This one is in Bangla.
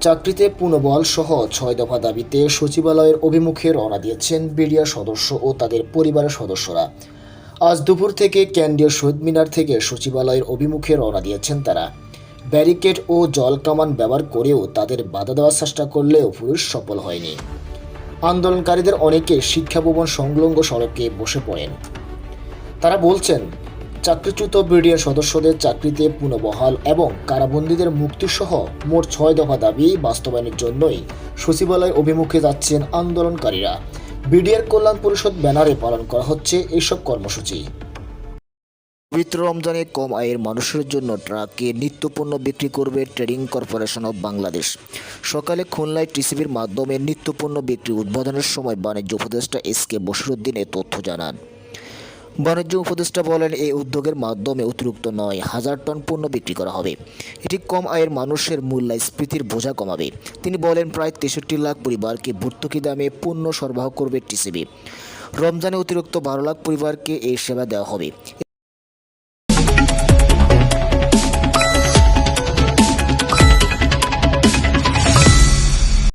চাকরিতে পুনর্বহাল সহ ৬ দফা দাবিতে সচিবালয়ের অভিমুখে রওনা দিয়েছেন বিডিআর সদস্য ও তাদের পরিবারের সদস্যরা। আজ দুপুর থেকে কেন্দ্রীয় শহীদ মিনার থেকে সচিবালয়ের অভিমুখে রওনা দিয়েছেন তারা। ব্যারিকেড ও জলকামান ব্যবহার করেও তাদের বাধা দেওয়ার চেষ্টা করলেও পুলিশ সফল হয়নি। আন্দোলনকারীদের অনেকে শিক্ষা ভবন সংলগ্ন সড়কে বসে পড়েন। তারা বলছেন, চাকরিচ্যুত বিডিআর সদস্যদের চাকরিতে পুনর্বহাল এবং কারাবন্দীদের মুক্তিসহ মোট ৬ দফা দাবি বাস্তবায়নের জন্যই সচিবালয় অভিমুখে যাচ্ছেন আন্দোলনকারীরা। বিডিআর কল্যাণ পরিষদ ব্যানারে পালন করা হচ্ছে এইসব কর্মসূচি। পবিত্র রমজানে কম আয়ের মানুষের জন্য ট্রাকে নিত্যপণ্য বিক্রি করবে ট্রেডিং কর্পোরেশন অব বাংলাদেশ। সকালে খুলনায় টিসিবির মাধ্যমে নিত্যপণ্য বিক্রি উদ্বোধনের সময় বাণিজ্য উপদেষ্টা এস.কে বশিরউদ্দিন এ তথ্য জানান। বাণিজ্য উপদেষ্টা বলেন, এই উদ্যোগের মাধ্যমে অতিরিক্ত ৯,০০০ টন পণ্য বিক্রি করা হবে। এটি কম আয়ের মানুষের মূল্যস্ফীতির বোঝা কমাবে। তিনি বলেন, প্রায় ৬৩ লাখ পরিবারকে ভর্তুকি দামে পণ্য সরবরাহ করবে টিসিবি। রমজানে অতিরিক্ত ১২ লাখ পরিবারকে এই সেবা দেওয়া হবে।